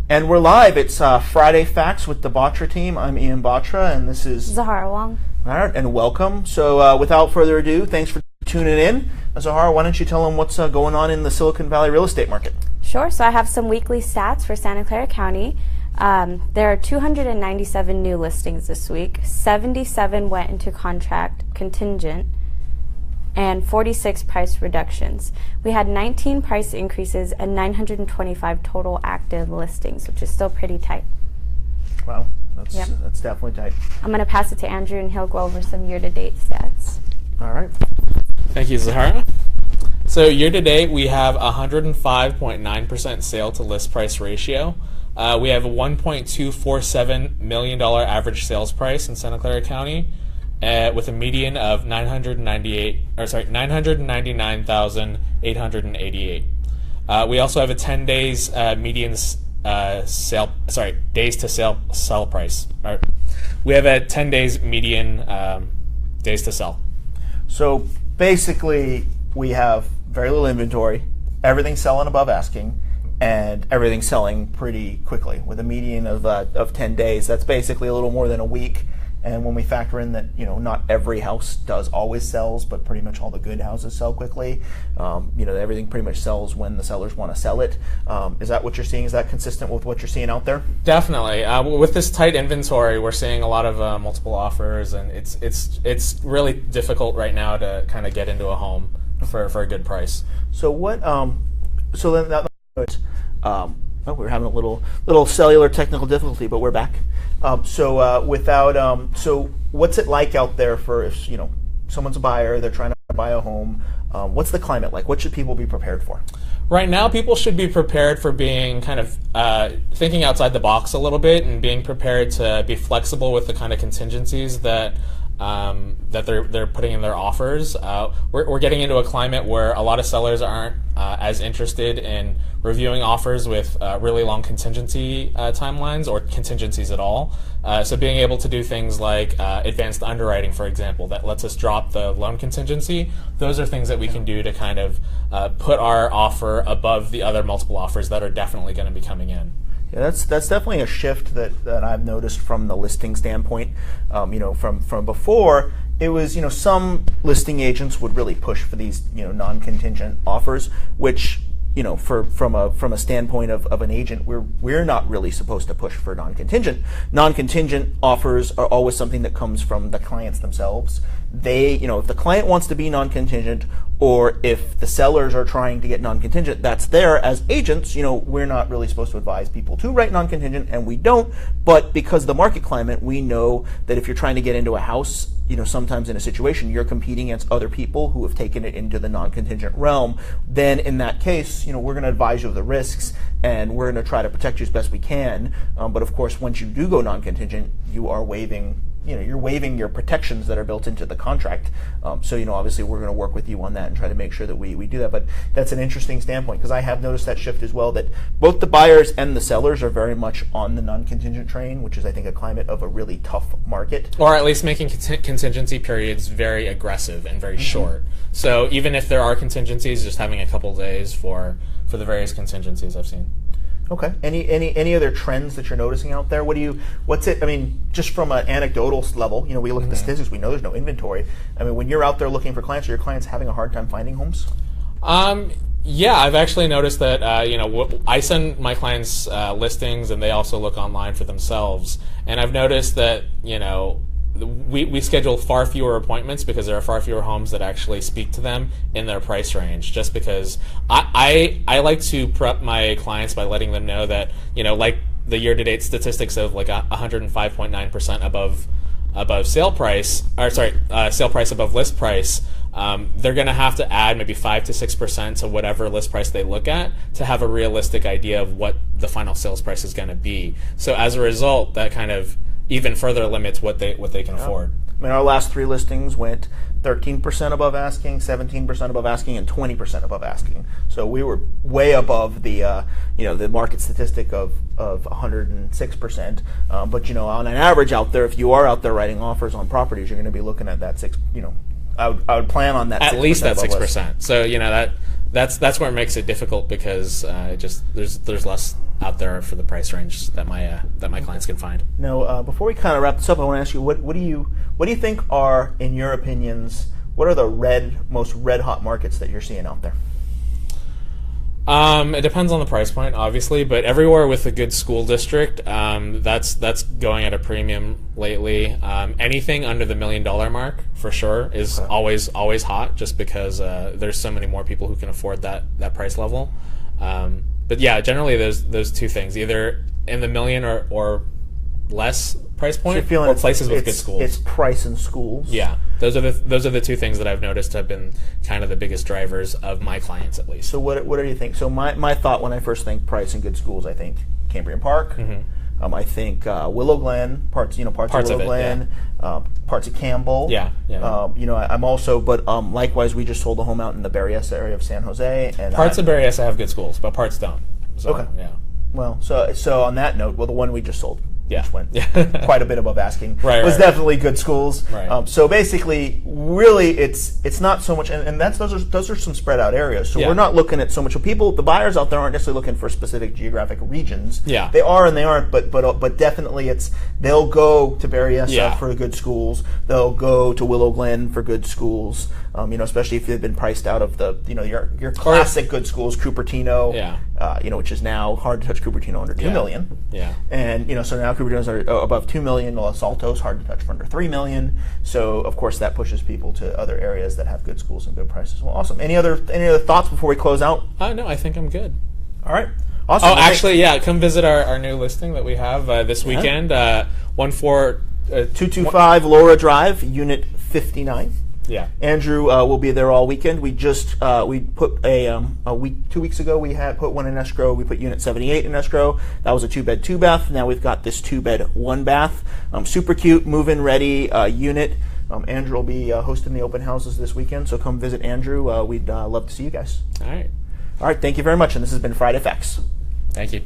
And we're live. It's Friday Facts with the Batra team. I'm Ian Batra, and this is Zaharra Wong. All right, and welcome. So without further ado, thanks for tuning in. Zaharra, why don't you tell them what's going on in the Silicon Valley real estate market? Sure. So I have some weekly stats for Santa Clara County. There are 297 new listings this week. 77 went into contract contingent, and 46 price reductions. We had 19 price increases and 925 total active listings, which is still pretty tight. Wow, that's definitely tight. I'm going to pass it to Andrew, and he'll go over some year-to-date stats. All right. Thank you, Zaharra. So year-to-date, we have 105.9% sale to list price ratio. We have a $1.247 million average sales price in Santa Clara County, with a median of $999,888. We also have a 10 days median days to sell price. We have a 10 days median days to sell. So basically, we have very little inventory, everything's selling above asking, and everything's selling pretty quickly with a median of 10 days. That's basically a little more than a week. And when we factor in that, not every house always sells, but pretty much all the good houses sell quickly. Everything pretty much sells when the sellers want to sell it. Is that what you're seeing? Is that consistent with what you're seeing out there? Definitely. With this tight inventory, we're seeing a lot of multiple offers, and it's really difficult right now to kind of get into a home for a good price. So what? We're having a little cellular technical difficulty, but we're back. So what's it like out there for if someone's a buyer, they're trying to buy a home? What's the climate like? What should people be prepared for? Right now, people should be prepared for being kind of thinking outside the box a little bit and being prepared to be flexible with the kind of contingencies that they're putting in their offers. We're getting into a climate where a lot of sellers aren't as interested in reviewing offers with really long contingency timelines or contingencies at all. So being able to do things like advanced underwriting, for example, that lets us drop the loan contingency, those are things that we can do to kind of put our offer above the other multiple offers that are definitely going to be coming in. Yeah, that's definitely a shift that I've noticed from the listing standpoint. From before, it was some listing agents would really push for these non-contingent offers, which from a standpoint of an agent, we're not really supposed to push for non-contingent. Non-contingent offers are always something that comes from the clients themselves. They, if the client wants to be non-contingent, or if the sellers are trying to get non-contingent, that's there. As agents, we're not really supposed to advise people to write non-contingent, and we don't. But because of the market climate, we know that if you're trying to get into a house, sometimes in a situation you're competing against other people who have taken it into the non-contingent realm, then in that case, we're going to advise you of the risks, and we're going to try to protect you as best we can. But of course, once you do go non-contingent, you are waiving you're waiving your protections that are built into the contract. So obviously we're going to work with you on that and try to make sure that we do that. But that's an interesting standpoint, because I have noticed that shift as well, that both the buyers and the sellers are very much on the non-contingent train, which is, I think, a climate of a really tough market. Or at least making contingency periods very aggressive and very short. So even if there are contingencies, just having a couple days for the various contingencies I've seen. Okay. Any other trends that you're noticing out there? What's it? I mean, just from an anecdotal level, we look at the statistics. We know there's no inventory. I mean, when you're out there looking for clients, are your clients having a hard time finding homes? Yeah, I've actually noticed that. I send my clients listings, and they also look online for themselves. And I've noticed that we schedule far fewer appointments because there are far fewer homes that actually speak to them in their price range, just because I like to prep my clients by letting them know that, like the year-to-date statistics of like 105.9% above sale price, sale price above list price, they're going to have to add maybe 5 to 6% to whatever list price they look at to have a realistic idea of what the final sales price is going to be. So as a result, that kind of even further limits what they can afford. I mean, our last 3 listings went 13% above asking, 17% above asking, and 20% above asking. So we were way above the the market statistic of 106%. But on an average out there, if you are out there writing offers on properties, you're going to be looking at that 6. I would plan on that. At least that 6%. So that's where it makes it difficult, because there's less out there for the price range that my clients can find. Now, before we kind of wrap this up, I want to ask you, what do you think are, in your opinions, what are the most red hot markets that you're seeing out there? It depends on the price point, obviously, but everywhere with a good school district, that's going at a premium lately. Anything under the $1 million mark, for sure, is always hot, just because there's so many more people who can afford that price level. But yeah, generally those two things, either in the million or less price point, or places with good schools. It's price and schools. Yeah, those are the two things that I've noticed have been kind of the biggest drivers of my clients, at least. So what do you think? So my thought when I first think price and good schools, I think Cambrian Park. Mm-hmm. I think Willow Glen, parts of Willow Glen, parts of Campbell. Yeah. I'm also, but likewise, we just sold a home out in the Berryessa area of San Jose, and parts of Berryessa have good schools, but parts don't. So, okay. Yeah. Well, so on that note, the one we just sold. Yeah. Which went quite a bit above asking. Right. Definitely good schools. Right. So basically, really, it's not so much, and those are some spread out areas. So we're not looking at so much. The buyers out there aren't necessarily looking for specific geographic regions. Yeah. They are and they aren't, but definitely they'll go to Berryessa for good schools. They'll go to Willow Glen for good schools. Especially if they've been priced out of the your classic good schools, Cupertino. Yeah. Which is now hard to touch Cupertino under $2 million. Yeah. And so now Cupertinos are above $2 million. Los Altos hard to touch for under $3 million. So of course that pushes people to other areas that have good schools and good prices. Well, awesome. Any other thoughts before we close out? No, I think I'm good. All right. Awesome. Oh, actually, come visit our new listing that we have this weekend. 225 Laura Drive, Unit 59. Yeah. Andrew will be there all weekend. We just we put 2 weeks ago we had put one in escrow. We put unit 78 in escrow. That was a 2-bed 2-bath. Now we've got this 2-bed 1-bath. Super cute, move-in ready unit. Andrew will be hosting the open houses this weekend, so come visit Andrew. We'd love to see you guys. All right. All right. Thank you very much, and this has been Friday Facts. Thank you.